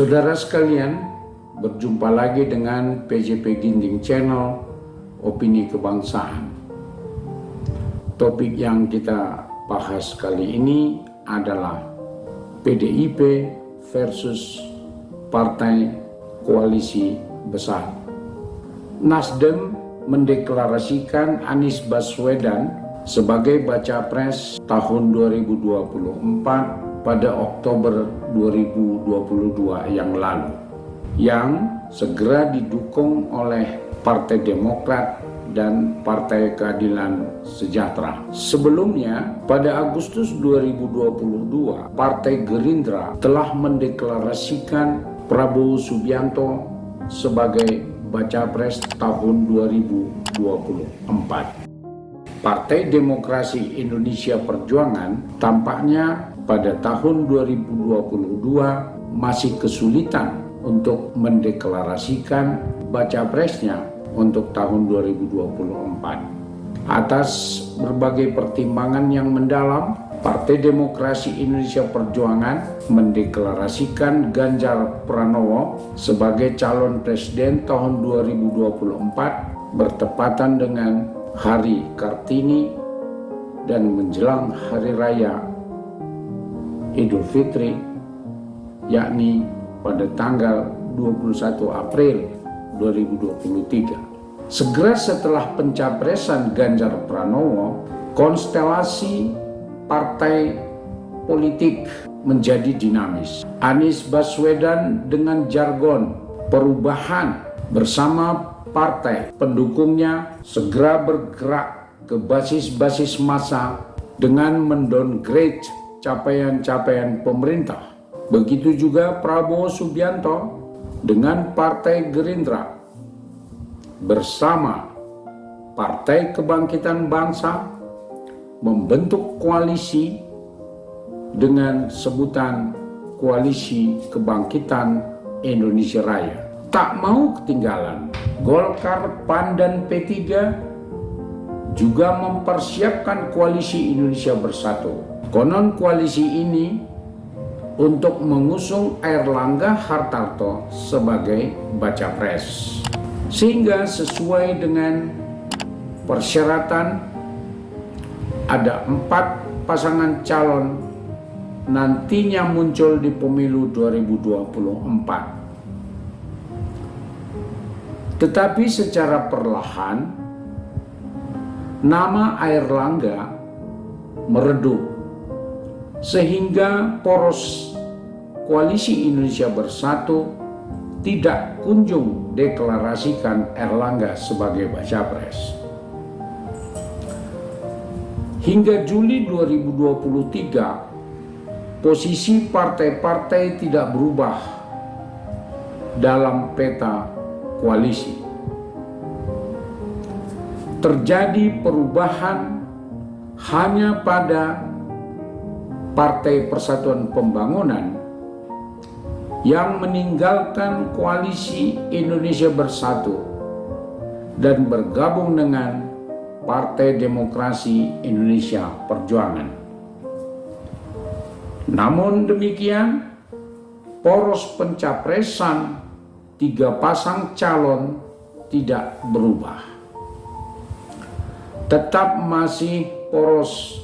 Saudara sekalian, berjumpa lagi dengan PJP Ginting Channel Opini Kebangsaan. Topik yang kita bahas kali ini adalah PDIP versus Partai Koalisi Besar. Nasdem mendeklarasikan Anies Baswedan sebagai baca pres tahun 2024 pada Oktober 2022 yang lalu, yang segera didukung oleh Partai Demokrat dan Partai Keadilan Sejahtera. Sebelumnya, pada Agustus 2022, Partai Gerindra telah mendeklarasikan Prabowo Subianto sebagai baca pres tahun 2024. Partai Demokrasi Indonesia Perjuangan tampaknya pada tahun 2022 masih kesulitan untuk mendeklarasikan baca presnya untuk tahun 2024. Atas berbagai pertimbangan yang mendalam, Partai Demokrasi Indonesia Perjuangan mendeklarasikan Ganjar Pranowo sebagai calon presiden tahun 2024 bertepatan dengan Hari Kartini dan menjelang Hari Raya Idul Fitri, yakni pada tanggal 21 April 2023. Segera setelah pencapresan Ganjar Pranowo, konstelasi partai politik menjadi dinamis. Anies Baswedan dengan jargon perubahan bersama partai pendukungnya segera bergerak ke basis-basis massa dengan mendowngrade capaian-capaian pemerintah. Begitu juga Prabowo Subianto dengan Partai Gerindra bersama Partai Kebangkitan Bangsa membentuk koalisi dengan sebutan Koalisi Kebangkitan Indonesia Raya. Tak mau ketinggalan, Golkar, PAN, dan P3 juga mempersiapkan Koalisi Indonesia Bersatu. Konon koalisi ini untuk mengusung Airlangga Hartarto sebagai baca pres. Sehingga sesuai dengan persyaratan ada 4 pasangan calon nantinya muncul di pemilu 2024. Tetapi secara perlahan nama Airlangga meredup sehingga poros Koalisi Indonesia Bersatu tidak kunjung deklarasikan Airlangga sebagai baca pres. Hingga Juli 2023, posisi partai-partai tidak berubah dalam peta koalisi. Terjadi perubahan hanya pada Partai Persatuan Pembangunan yang meninggalkan Koalisi Indonesia Bersatu dan bergabung dengan Partai Demokrasi Indonesia Perjuangan. Namun demikian, poros pencapresan 3 pasang calon tidak berubah. Tetap masih poros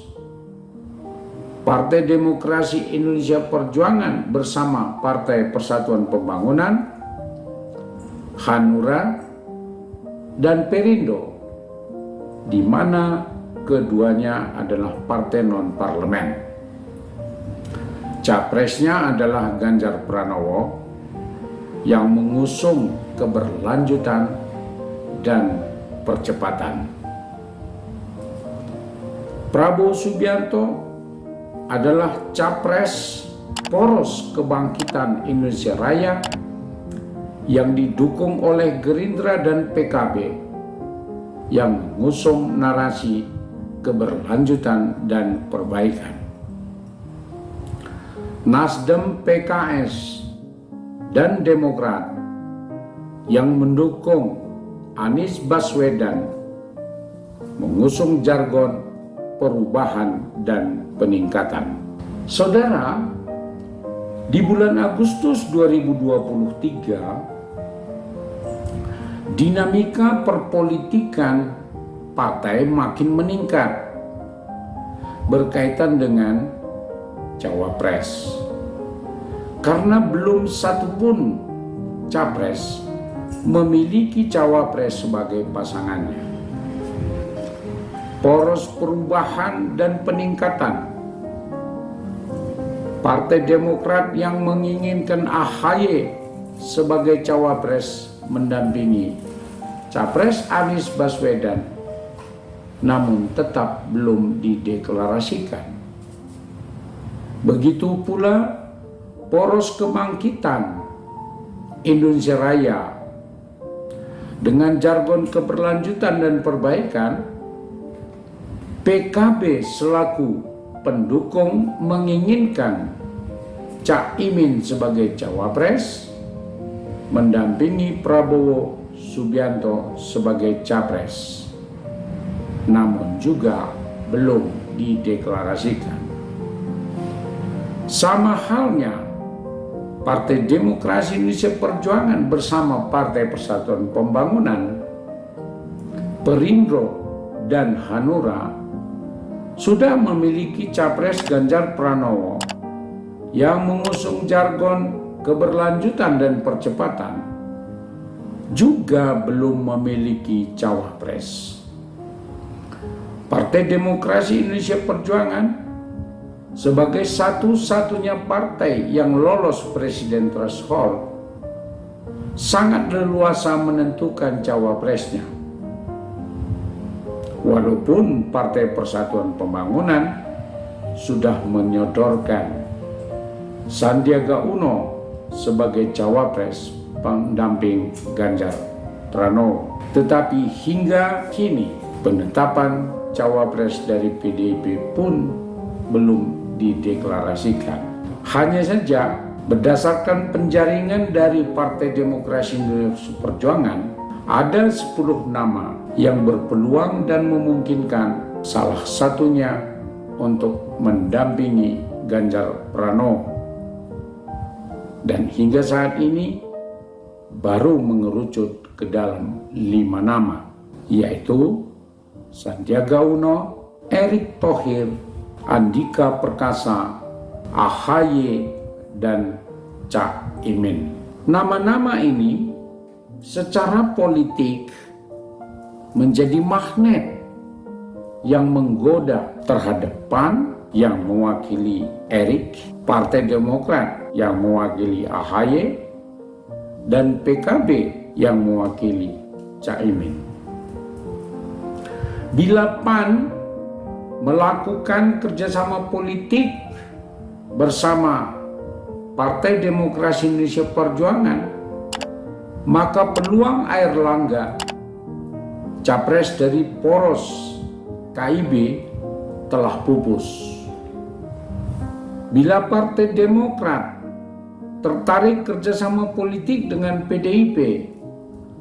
Partai Demokrasi Indonesia Perjuangan bersama Partai Persatuan Pembangunan, Hanura, dan Perindo, di mana keduanya adalah partai non-parlemen. Capresnya adalah Ganjar Pranowo yang mengusung keberlanjutan dan percepatan. Prabowo Subianto adalah capres poros Kebangkitan Indonesia Raya yang didukung oleh Gerindra dan PKB yang mengusung narasi keberlanjutan dan perbaikan. Nasdem, PKS, dan Demokrat yang mendukung Anies Baswedan mengusung jargon perubahan dan peningkatan. Saudara, Di bulan Agustus 2023, dinamika perpolitikan partai makin meningkat berkaitan dengan cawapres. Karena belum satupun capres memiliki cawapres sebagai pasangannya. Poros perubahan dan peningkatan, Partai Demokrat yang menginginkan AHY sebagai cawapres mendampingi Capres Anies Baswedan, namun tetap belum dideklarasikan. Begitu pula Poros Kebangkitan Indonesia Raya dengan jargon keberlanjutan dan perbaikan. PKB selaku pendukung menginginkan Cak Imin sebagai cawapres, mendampingi Prabowo Subianto sebagai capres, namun juga belum dideklarasikan. Sama halnya Partai Demokrasi Indonesia Perjuangan bersama Partai Persatuan Pembangunan, Perindro, dan Hanura sudah memiliki capres Ganjar Pranowo yang mengusung jargon keberlanjutan dan percepatan, juga belum memiliki cawapres. Partai Demokrasi Indonesia Perjuangan sebagai satu-satunya partai yang lolos presiden threshold sangat leluasa menentukan cawapresnya. Walaupun Partai Persatuan Pembangunan sudah menyodorkan Sandiaga Uno sebagai cawapres pendamping Ganjar Pranowo, tetapi hingga kini penetapan cawapres dari PDIP pun belum dideklarasikan. Hanya saja berdasarkan penjaringan dari Partai Demokrasi Indonesia Perjuangan, ada 10 nama yang berpeluang dan memungkinkan salah satunya untuk mendampingi Ganjar Pranowo. Dan hingga saat ini baru mengerucut ke dalam 5 nama, yaitu Sandiaga Uno, Erick Thohir, Andika Perkasa, AHY, dan Cak Imin. Nama-nama ini secara politik menjadi magnet yang menggoda terhadap PAN yang mewakili Erick, Partai Demokrat yang mewakili AHY, dan PKB yang mewakili Cak Imin. Bila PAN melakukan kerjasama politik bersama Partai Demokrasi Indonesia Perjuangan, maka peluang Airlangga, capres dari poros KIB, telah pupus. Bila Partai Demokrat tertarik kerjasama politik dengan PDIP,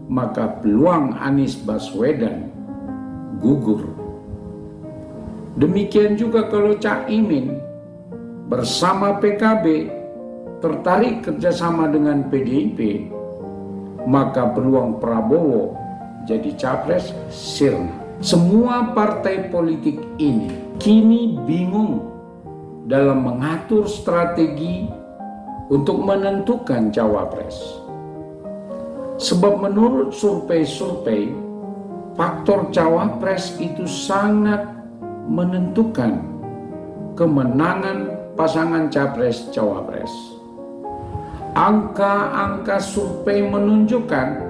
maka peluang Anies Baswedan gugur. Demikian juga kalau Cak Imin bersama PKB tertarik kerjasama dengan PDIP, maka peluang Prabowo jadi capres sirna. Semua partai politik ini kini bingung dalam mengatur strategi untuk menentukan cawapres. Sebab menurut survei-survei, faktor cawapres itu sangat menentukan kemenangan pasangan capres-cawapres. Angka-angka survei menunjukkan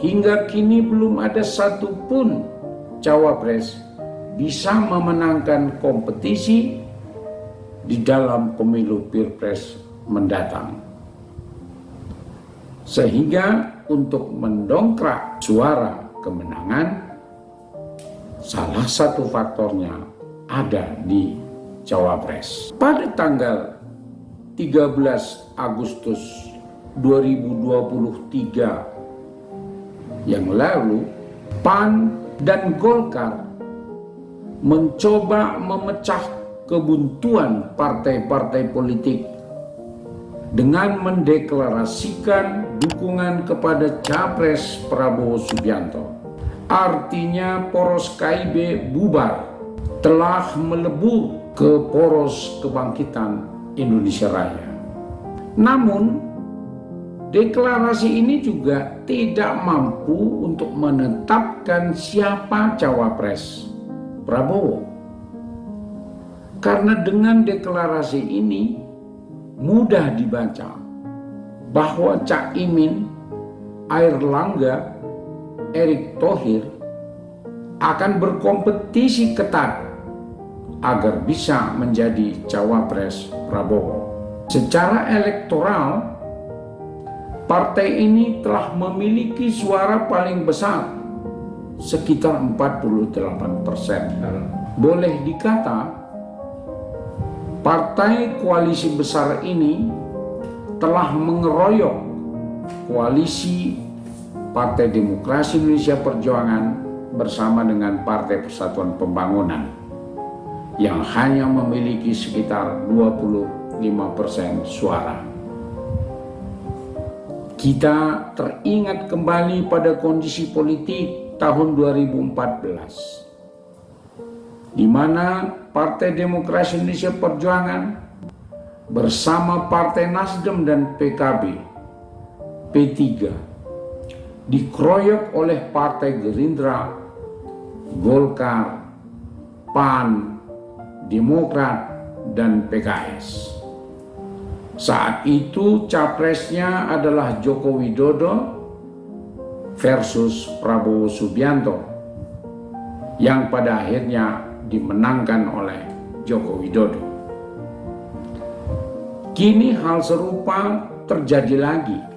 hingga kini belum ada satupun cawapres bisa memenangkan kompetisi di dalam pemilu Pilpres mendatang. Sehingga untuk mendongkrak suara kemenangan, salah satu faktornya ada di cawapres. Pada tanggal 13 Agustus 2023 yang lalu, PAN dan Golkar mencoba memecah kebuntuan partai-partai politik dengan mendeklarasikan dukungan kepada Capres Prabowo Subianto. Artinya poros KIB bubar, telah melebur ke poros kebangkitan Indonesia Raya. Namun, deklarasi ini juga tidak mampu untuk menetapkan siapa cawapres Prabowo. Karena dengan deklarasi ini mudah dibaca bahwa Cak Imin, Airlangga, Erick Thohir akan berkompetisi ketat agar bisa menjadi cawapres Prabowo. Secara elektoral, partai ini telah memiliki suara paling besar, sekitar 48%. Boleh dikata, partai koalisi besar ini telah mengeroyok koalisi Partai Demokrasi Indonesia Perjuangan bersama dengan Partai Persatuan Pembangunan yang hanya memiliki sekitar 25% suara. Kita teringat kembali pada kondisi politik tahun 2014, di mana Partai Demokrasi Indonesia Perjuangan bersama Partai Nasdem dan PKB, P3 dikeroyok oleh Partai Gerindra, Golkar, PAN, Demokrat, dan PKS. Saat itu capresnya adalah Joko Widodo versus Prabowo Subianto, yang pada akhirnya dimenangkan oleh Joko Widodo. Kini hal serupa terjadi lagi.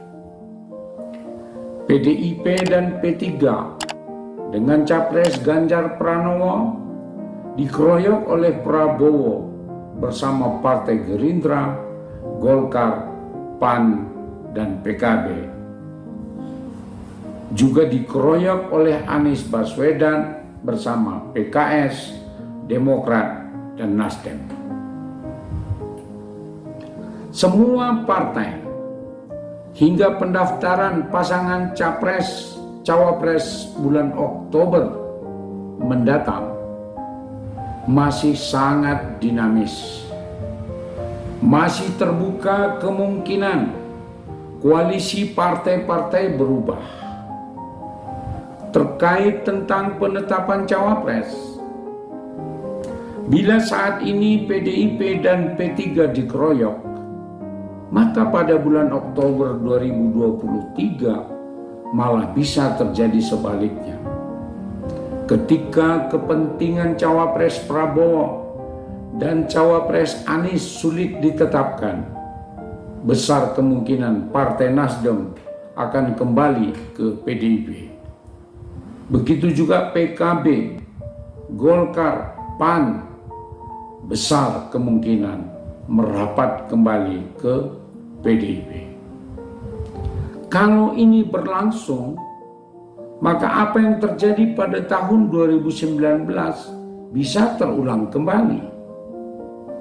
PDIP dan P3 dengan capres Ganjar Pranowo dikeroyok oleh Prabowo bersama Partai Gerindra, Golkar, PAN, dan PKB. Juga dikeroyok oleh Anies Baswedan bersama PKS, Demokrat, dan Nasdem. Semua partai hingga pendaftaran pasangan capres-cawapres bulan Oktober mendatang masih sangat dinamis. Masih terbuka kemungkinan koalisi partai-partai berubah. Terkait tentang penetapan cawapres, bila saat ini PDIP dan P3 dikeroyok, maka pada bulan Oktober 2023 malah bisa terjadi sebaliknya. Ketika kepentingan cawapres Prabowo dan cawapres Anies sulit ditetapkan, besar kemungkinan Partai Nasdem akan kembali ke PDIP. Begitu juga PKB, Golkar, PAN, besar kemungkinan merapat kembali ke PDIP. Kalau ini berlangsung, maka apa yang terjadi pada tahun 2019 bisa terulang kembali,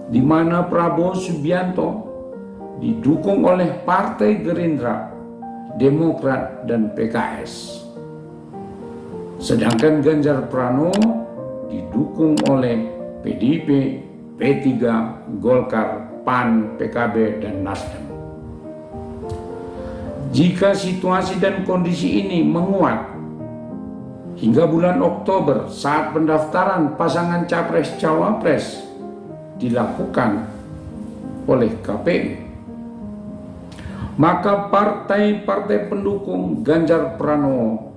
di mana Prabowo Subianto didukung oleh Partai Gerindra, Demokrat, dan PKS. Sedangkan Ganjar Pranowo didukung oleh PDIP, P3, Golkar, PAN, PKB, dan Nasdem. Jika situasi dan kondisi ini menguat hingga bulan Oktober saat pendaftaran pasangan capres-cawapres dilakukan oleh KPU, maka partai-partai pendukung Ganjar Pranowo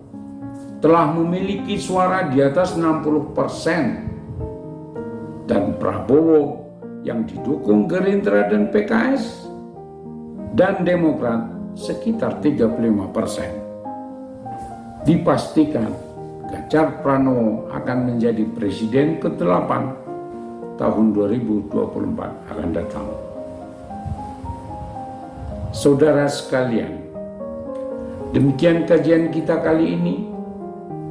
telah memiliki suara di atas 60%. Dan Prabowo yang didukung Gerindra dan PKS dan Demokrat sekitar 35%. Dipastikan Ganjar Pranowo akan menjadi presiden ke-8 tahun 2024 akan datang. Saudara sekalian, demikian kajian kita kali ini.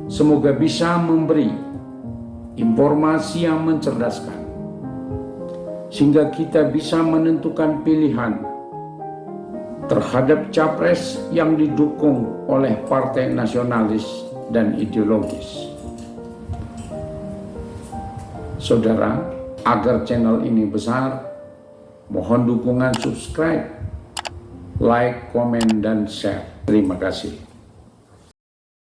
Semoga bisa memberi informasi yang mencerdaskan, sehingga kita bisa menentukan pilihan terhadap capres yang didukung oleh partai nasionalis dan ideologis. Saudara, agar channel ini besar, mohon dukungan subscribe, like, komen, dan share. Terima kasih.